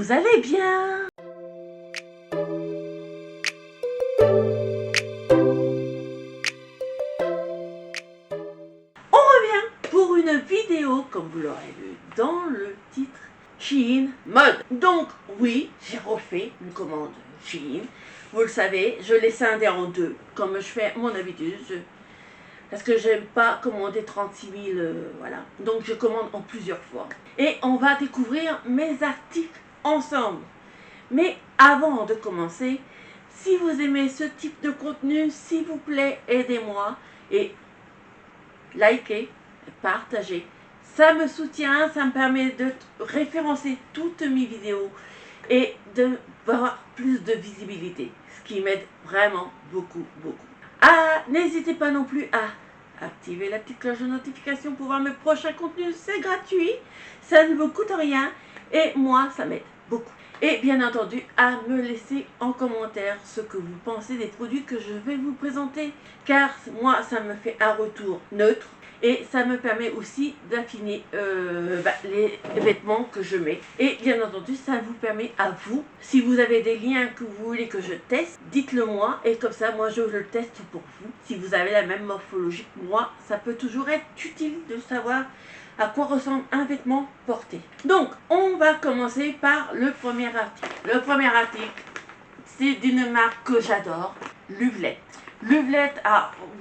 vous allez bien. On revient pour une vidéo, comme vous l'aurez vu dans le titre, Shein mode. Donc oui, j'ai refait une commande Shein. Vous le savez, je l'ai scindé en deux, comme je fais à mon habitude. Parce que j'aime pas commander 36 000, voilà. Donc je commande en plusieurs fois. Et on va découvrir mes articles ensemble. Mais avant de commencer, si vous aimez ce type de contenu, s'il vous plaît, aidez-moi et likez, partagez. Ça me soutient, ça me permet de référencer toutes mes vidéos et d'avoir plus de visibilité, ce qui m'aide vraiment beaucoup. Ah, n'hésitez pas non plus à activer la petite cloche de notification pour voir mes prochains contenus, c'est gratuit, ça ne vous coûte rien et moi ça m'aide beaucoup. Et bien entendu à me laisser en commentaire ce que vous pensez des produits que je vais vous présenter, car moi ça me fait un retour neutre et ça me permet aussi d'affiner les vêtements que je mets. Et bien entendu, ça vous permet à vous, si vous avez des liens que vous voulez que je teste, dites-le moi et comme ça, moi je le teste pour vous. Si vous avez la même morphologie que moi, ça peut toujours être utile de savoir à quoi ressemble un vêtement porté. Donc, on va commencer par le premier article. Le premier article, c'est d'une marque que j'adore, Lovelet. Lovelet,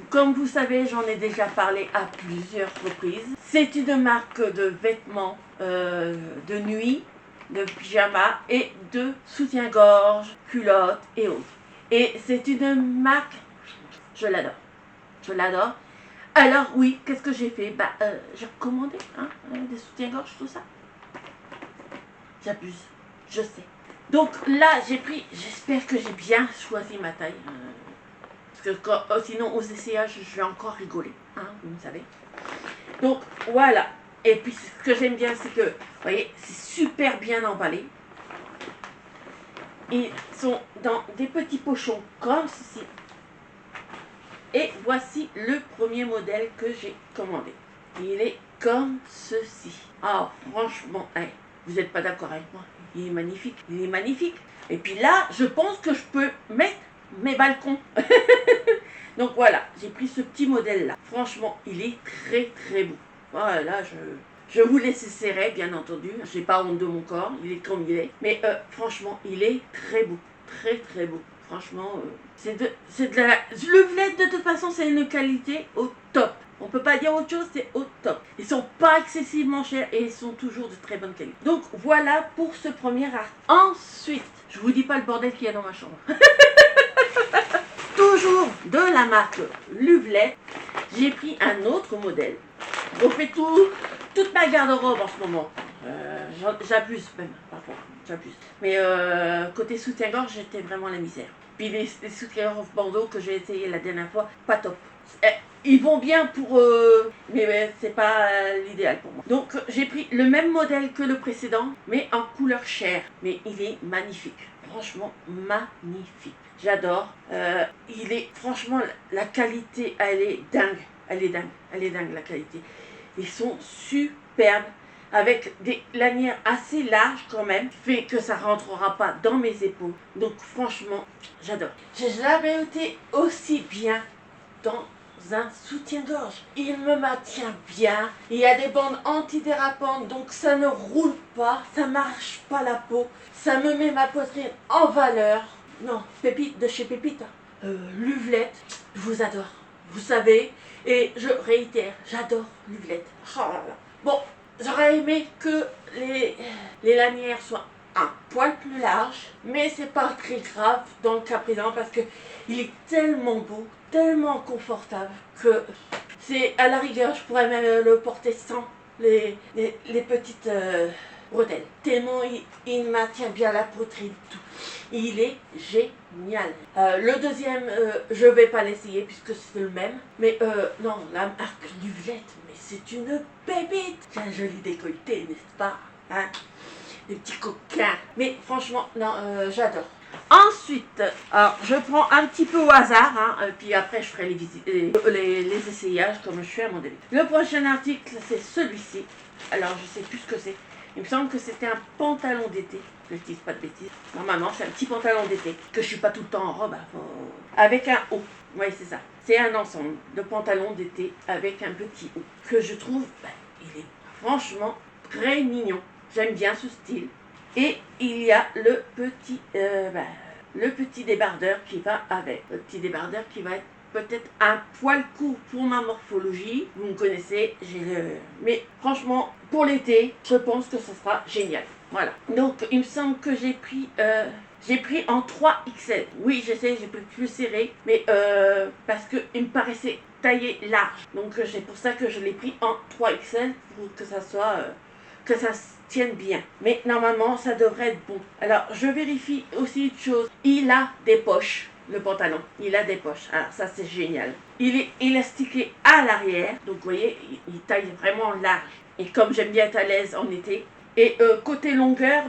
comme vous savez, j'en ai déjà parlé à plusieurs reprises. C'est une marque de vêtements de nuit, de pyjama et de soutien-gorge, culottes et autres. Et c'est une marque, je l'adore. Alors oui, qu'est-ce que j'ai fait? J'ai recommandé des soutiens-gorge, tout ça. J'abuse, je sais. Donc là, j'ai pris, j'espère que j'ai bien choisi ma taille. Parce que sinon, aux essayages, je vais encore rigoler. Vous le savez. Donc, voilà. Et puis, ce que j'aime bien, c'est que, vous voyez, c'est super bien emballé. Ils sont dans des petits pochons comme ceci. Et voici le premier modèle que j'ai commandé. Il est comme ceci. Ah, franchement, vous n'êtes pas d'accord avec moi? Il est magnifique. Il est magnifique. Et puis là, je pense que je peux mettre mes balcons. Donc voilà, j'ai pris ce petit modèle là. Franchement, il est très beau. Voilà, je vous laisse serrer, bien entendu. J'ai pas honte de mon corps, il est comme il est. Mais franchement, il est très beau. Très beau. Franchement, c'est de la... Lovelet, de toute façon, c'est une qualité au top. On peut pas dire autre chose, c'est au top. Ils sont pas excessivement chers et ils sont toujours de très bonne qualité. Donc voilà pour ce premier article. Ensuite, je vous dis pas le bordel qu'il y a dans ma chambre. Toujours de la marque Lovelet, j'ai pris un autre modèle. On fait toute ma garde-robe en ce moment. J'abuse même, parfois, j'abuse. Mais côté soutien-gorge, j'étais vraiment la misère. Puis les soutiens-gorge bandeaux que j'ai essayé la dernière fois, pas top. Ils vont bien pour mais c'est pas l'idéal pour moi. Donc j'ai pris le même modèle que le précédent, mais en couleur chair. Mais il est magnifique. Franchement, magnifique. J'adore. Il est, franchement, la qualité, elle est dingue. Elle est dingue, la qualité. Ils sont superbes. Avec des lanières assez larges quand même, fait que ça rentrera pas dans mes épaules. Donc franchement, j'adore. J'ai jamais été aussi bien dans un soutien-gorge. Il me maintient bien. Il y a des bandes antidérapantes, donc ça ne roule pas, ça marche pas la peau. Ça me met ma poitrine en valeur. Non, Pépite de chez Pépite. Lovelet, je vous adore. Vous savez, et je réitère, j'adore Lovelet. Oh là là. Bon, j'aurais aimé que les lanières soient un poil plus larges, mais c'est pas très grave dans le cas présent parce que il est tellement beau, tellement confortable que c'est à la rigueur, je pourrais même le porter sans les petites bretelles. Tellement il maintient bien la poitrine, tout. Il est génial. Le deuxième, je vais pas l'essayer puisque c'est le même. Mais non, la marque Lovelet, mais c'est une pépite. C'est un joli décolleté, n'est-ce pas? Des petits coquins. Mais franchement, non, j'adore. Ensuite, alors, je prends un petit peu au hasard, puis après je ferai les essayages comme je fais à mon début. Le prochain article, c'est celui-ci. Alors, je sais plus ce que c'est. Il me semble que c'était un pantalon d'été. Je ne dis pas de bêtises. Normalement, c'est un petit pantalon d'été. Que je suis pas tout le temps en robe. Avec un haut. Oui, c'est ça. C'est un ensemble de pantalons d'été avec un petit haut. Que je trouve, il est franchement très mignon. J'aime bien ce style. Et il y a le petit débardeur qui va avec. Le petit débardeur qui va être peut-être un poil court pour ma morphologie. Vous me connaissez, mais franchement, pour l'été, je pense que ce sera génial. Voilà. Donc, il me semble que j'ai pris en 3XL. Oui, je sais, j'ai pris plus serré, mais parce qu'il me paraissait taillé large. Donc, c'est pour ça que je l'ai pris en 3XL pour que ça soit... que ça se tienne bien. Mais normalement, ça devrait être bon. Alors, je vérifie aussi une chose. Il a des poches. Le pantalon, il a des poches. Alors ça, c'est génial. Il est élastiqué à l'arrière. Donc, vous voyez, il taille vraiment large. Et comme j'aime bien être à l'aise en été. Et côté longueur,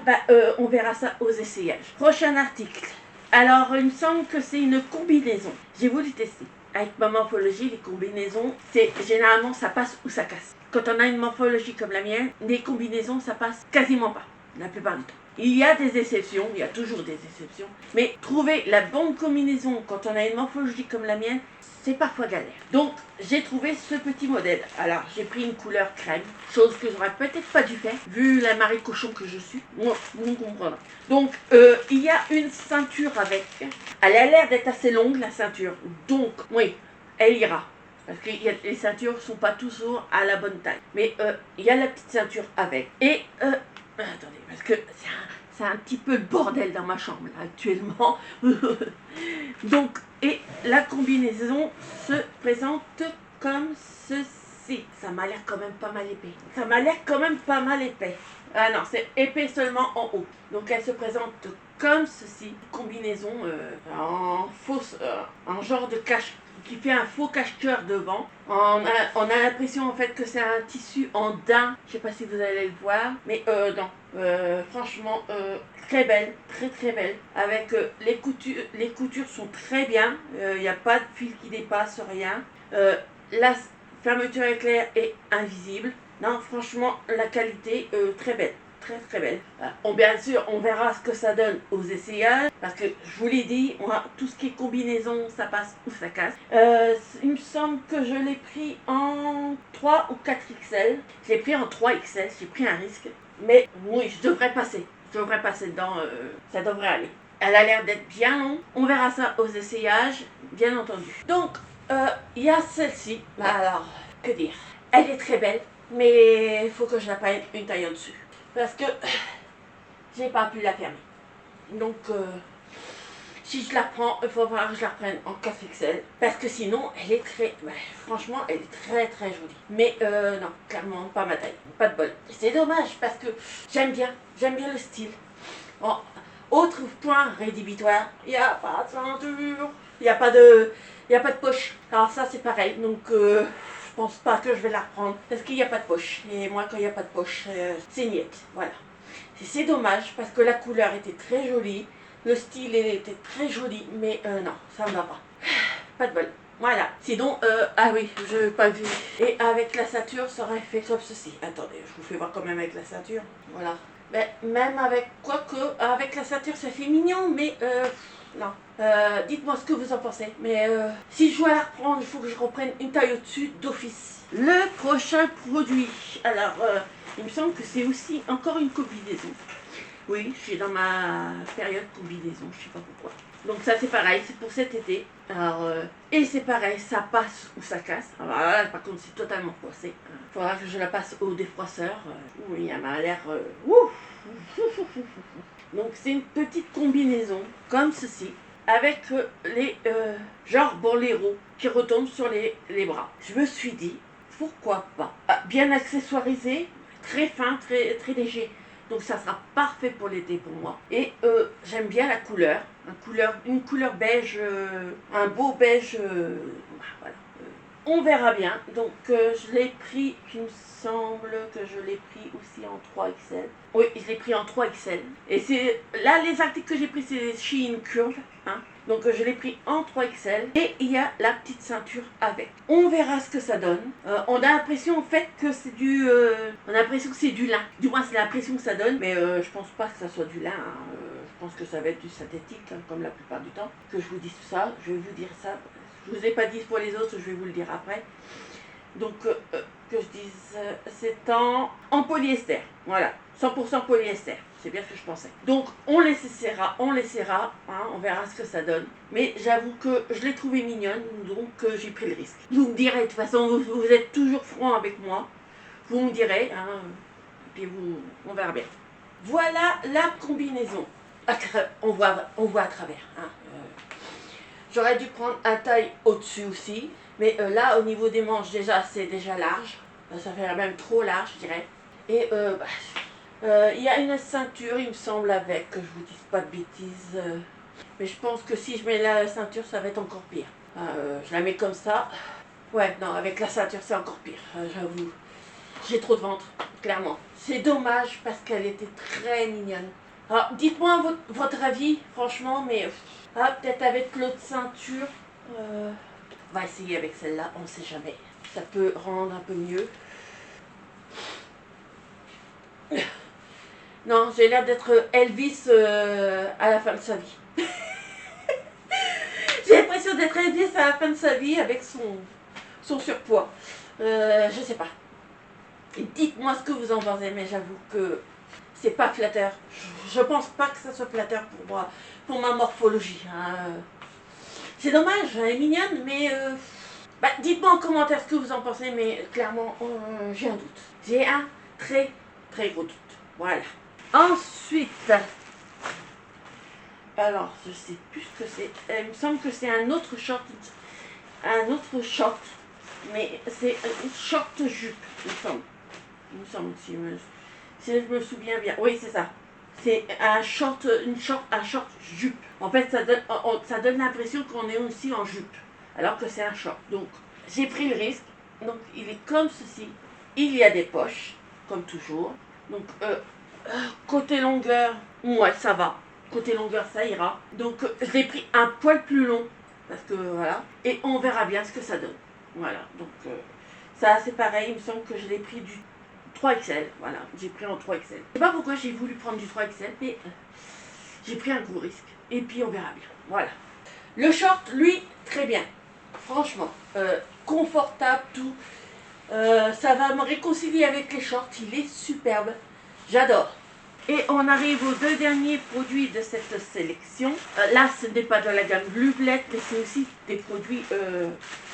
on verra ça aux essayages. Prochain article. Alors, il me semble que c'est une combinaison. J'ai voulu tester. Avec ma morphologie, les combinaisons, c'est généralement, ça passe ou ça casse. Quand on a une morphologie comme la mienne, les combinaisons, ça passe quasiment pas. La plupart du temps. Il y a des exceptions, il y a toujours des exceptions, mais trouver la bonne combinaison quand on a une morphologie comme la mienne, c'est parfois galère. Donc, j'ai trouvé ce petit modèle. Alors, j'ai pris une couleur crème, chose que j'aurais peut-être pas dû faire, vu la Marie Cochon que je suis. Moi, vous comprendrez. Donc, il y a une ceinture avec. Elle a l'air d'être assez longue, la ceinture. Donc, oui, elle ira. Parce que les ceintures ne sont pas toujours à la bonne taille. Mais il y a la petite ceinture avec. Et... attendez, parce que c'est un petit peu le bordel dans ma chambre là, actuellement. Donc, et la combinaison se présente comme ceci. Ça m'a l'air quand même pas mal épais. Ah non, c'est épais seulement en haut. Donc elle se présente comme ceci. Combinaison en genre de cache qui fait un faux cache-cœur devant. On a l'impression en fait que c'est un tissu en daim. Je sais pas si vous allez le voir, mais non. Franchement, très belle, très très belle. Avec les coutures sont très bien. Il n'y a pas de fil qui dépasse, rien. La fermeture éclair est invisible. Non, franchement, la qualité très belle. Très très belle. Bien sûr, on verra ce que ça donne aux essayages, parce que je vous l'ai dit, tout ce qui est combinaison, ça passe ou ça casse. Il me semble que je l'ai pris en 3 ou 4XL. Je l'ai pris en 3XL, j'ai pris un risque. Mais oui, je devrais passer dedans, ça devrait aller. Elle a l'air d'être bien longue. On verra ça aux essayages, bien entendu. Donc, il y a celle-ci. Alors, que dire? Elle est très belle, mais il faut que je la prenne une taille au-dessus. Parce que j'ai pas pu la fermer. Donc, si je la prends, il faudra que je la reprenne en 4XL. Parce que sinon, elle est franchement, elle est très très jolie. Mais non, clairement, pas ma taille. Pas de bol. C'est dommage parce que j'aime bien le style. Bon, autre point rédhibitoire, il n'y a pas de ceinture. Il n'y a pas de poche. Alors ça, c'est pareil. Donc, je pense pas que je vais la reprendre parce qu'il n'y a pas de poche. Et moi, quand il n'y a pas de poche, c'est niette. Voilà. C'est dommage parce que la couleur était très jolie. Le style était très joli, mais non, ça ne va pas. Pas de bol. Voilà. Sinon, ah oui, je n'ai pas vu. Et avec la ceinture, ça aurait fait comme ceci. Attendez, je vous fais voir quand même avec la ceinture. Voilà. Mais même avec, avec la ceinture, ça fait mignon, mais non. Dites-moi ce que vous en pensez. Mais si je dois la reprendre, il faut que je reprenne une taille au-dessus d'office. Le prochain produit. Alors, il me semble que c'est aussi encore une combinaison. Oui, je suis dans ma période combinaison, je sais pas pourquoi. Donc ça c'est pareil, c'est pour cet été. Alors, et c'est pareil, ça passe ou ça casse. Alors là, par contre, c'est totalement froissé. Il faudra que je la passe au défroisseur. Oui, elle m'a l'air... Donc c'est une petite combinaison, comme ceci, avec les genre boléro qui retombent sur les bras. Je me suis dit, pourquoi pas. Bien accessoirisé, très fin, très, très léger. Donc ça sera parfait pour l'été pour moi. Et j'aime bien la couleur. Une couleur beige, un beau beige. Voilà. On verra bien. Donc je l'ai pris, il me semble que je l'ai pris aussi en 3XL. Oui, je l'ai pris en 3XL. Et c'est là les articles que j'ai pris, c'est les Shein Curve. Hein. Donc je l'ai pris en 3XL et il y a la petite ceinture avec. On verra ce que ça donne. On a l'impression en fait que c'est du... on a l'impression que c'est du lin. Du moins c'est l'impression que ça donne, mais je pense pas que ça soit du lin. Hein. Je pense que ça va être du synthétique, hein, comme la plupart du temps. Que je vous dise tout ça, je vais vous dire ça. Je vous ai pas dit pour les autres, je vais vous le dire après. Donc que je dise, c'est en polyester. Voilà, 100% polyester. C'est bien ce que je pensais. Donc on l'essaiera, hein, on verra ce que ça donne. Mais j'avoue que je l'ai trouvée mignonne, donc j'ai pris le risque. Vous me direz, de toute façon, vous êtes toujours franc avec moi. Vous me direz, hein, et puis on verra bien. Voilà la combinaison. On voit à travers. Hein. J'aurais dû prendre un taille au-dessus aussi. Mais là, au niveau des manches, déjà, c'est déjà large. Ça fait même trop large, je dirais. Et il y a une ceinture, il me semble, avec, que je vous dise pas de bêtises. Mais je pense que si je mets la ceinture, ça va être encore pire. Je la mets comme ça. Ouais, non, avec la ceinture, c'est encore pire, j'avoue. J'ai trop de ventre, clairement. C'est dommage parce qu'elle était très mignonne. Alors, dites-moi votre avis, franchement, mais... peut-être avec l'autre ceinture. On va essayer avec celle-là, on ne sait jamais. Ça peut rendre un peu mieux. Non, j'ai l'air d'être Elvis à la fin de sa vie. J'ai l'impression d'être Elvis à la fin de sa vie avec son surpoids. Je sais pas. Dites-moi ce que vous en pensez, mais j'avoue que c'est pas flatteur. Je pense pas que ça soit flatteur pour moi, pour ma morphologie. Hein. C'est dommage, elle est mignonne, mais... dites-moi en commentaire ce que vous en pensez, mais clairement, j'ai un doute. J'ai un très, très gros doute. Voilà. Ensuite, alors, je sais plus ce que c'est. Il me semble que c'est un autre short, mais c'est une short jupe, il me semble, si je me souviens bien. Oui, c'est ça. C'est un short jupe. En fait, ça donne l'impression qu'on est aussi en jupe, alors que c'est un short. Donc, j'ai pris le risque. Donc, il est comme ceci. Il y a des poches, comme toujours. Donc, côté longueur, ouais, ça va. Côté longueur, ça ira. Donc, je l'ai pris un poil plus long, parce que voilà. Et on verra bien ce que ça donne. Voilà. Donc, ça, c'est pareil. Il me semble que je l'ai pris du 3XL, voilà, j'ai pris en 3XL. Je sais pas pourquoi j'ai voulu prendre du 3XL, mais j'ai pris un gros risque. Et puis on verra bien, voilà. Le short, lui, très bien. Franchement, confortable, tout. Ça va me réconcilier avec les shorts, il est superbe. J'adore. Et on arrive aux deux derniers produits de cette sélection. Là, ce n'est pas de la gamme Blublette, mais c'est aussi des produits...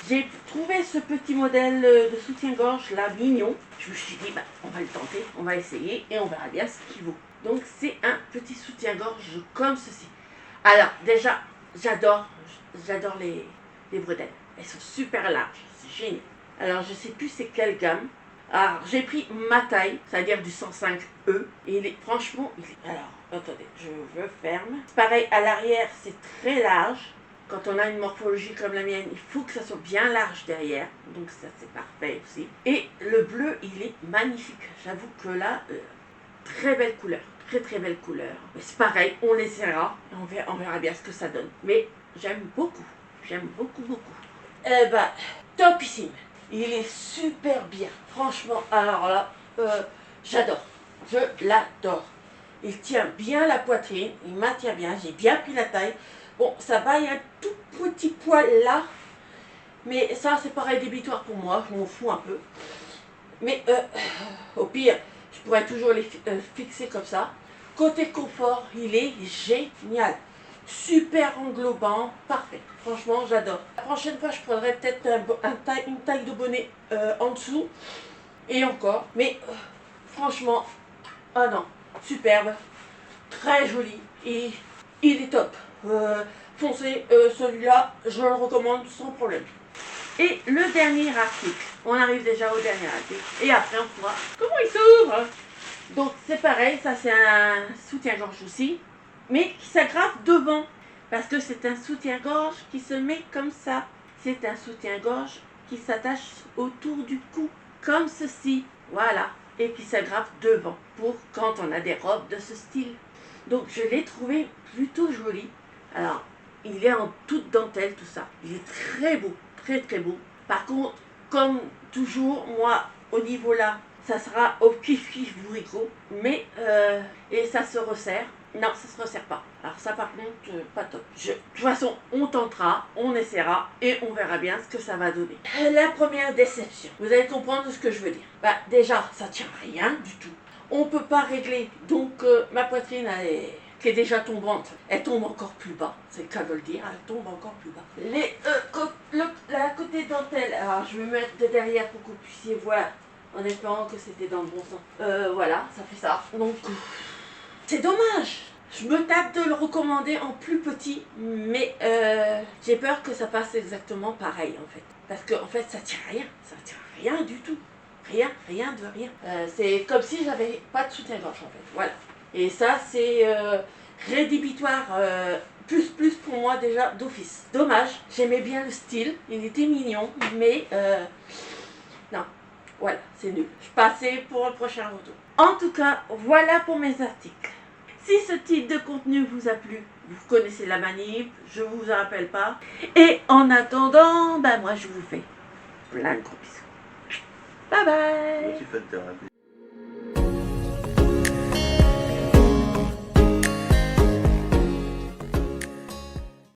J'ai trouvé ce petit modèle de soutien-gorge là, mignon. Je me suis dit, on va le tenter, on va essayer et on verra bien ce qu'il vaut. Donc, c'est un petit soutien-gorge comme ceci. Alors, déjà, j'adore les bretelles. Elles sont super larges, c'est génial. Alors, je sais plus c'est quelle gamme. Alors, j'ai pris ma taille, c'est-à-dire du 105E. Et franchement, alors, attendez, je veux ferme. Pareil, à l'arrière, c'est très large. Quand on a une morphologie comme la mienne, il faut que ça soit bien large derrière. Donc ça, c'est parfait aussi. Et le bleu, il est magnifique. J'avoue que là, très belle couleur. Très, très belle couleur. Mais c'est pareil, on l'essaiera. On verra bien ce que ça donne. Mais j'aime beaucoup. J'aime beaucoup, beaucoup. Topissime. Il est super bien. Franchement, alors là, j'adore. Je l'adore. Il tient bien la poitrine. Il maintient bien. J'ai bien pris la taille. Bon, ça va, il y a un tout petit poil là. Mais ça, c'est pas rédhibitoire pour moi. Je m'en fous un peu. Mais au pire, je pourrais toujours les fixer comme ça. Côté confort, il est génial. Super englobant, parfait. Franchement, j'adore. La prochaine fois, je prendrai peut-être une taille de bonnet en dessous. Et encore. Mais franchement, ah non, superbe. Très joli. Et il est top. Foncez, celui-là, je le recommande sans problème. Et le dernier article. On arrive déjà au dernier article. Et après, on voit comment il s'ouvre. Donc, c'est pareil. Ça, c'est un soutien-gorge aussi. Mais qui s'aggrave devant. Parce que c'est un soutien-gorge qui se met comme ça. C'est un soutien-gorge qui s'attache autour du cou. Comme ceci. Voilà. Et qui s'aggrave devant. Pour quand on a des robes de ce style. Donc, je l'ai trouvé plutôt joli. Alors, il est en toute dentelle tout ça. Il est très beau, très très beau. Par contre, comme toujours, moi, au niveau là, ça sera au kiff-kiff bourricot, mais et ça se resserre. Non, ça se resserre pas. Alors ça par contre, pas top. De toute façon, on tentera, on essaiera et on verra bien ce que ça va donner. La première déception, vous allez comprendre ce que je veux dire. Bah déjà, ça tient rien du tout. On peut pas régler, donc ma poitrine qui est déjà tombante, elle tombe encore plus bas, c'est le cas de le dire, elle tombe encore plus bas. La côté dentelle, alors je vais me mettre de derrière pour que vous puissiez voir, en espérant que c'était dans le bon sens. Voilà, ça fait ça. Donc, c'est dommage. Je me tape de le recommander en plus petit, mais j'ai peur que ça passe exactement pareil en fait. Parce que en fait, ça tient rien du tout. Rien de rien. C'est comme si j'avais pas de soutien-gorge en fait. Voilà. Et ça, c'est rédhibitoire plus pour moi déjà d'office. Dommage, j'aimais bien le style, il était mignon, mais non, voilà, c'est nul. Je passais pour le prochain retour. En tout cas, voilà pour mes articles. Si ce type de contenu vous a plu, vous connaissez la manip, je vous en rappelle pas. Et en attendant, ben moi je vous fais plein de gros bisous. Bye bye. Tu fais de thérapie.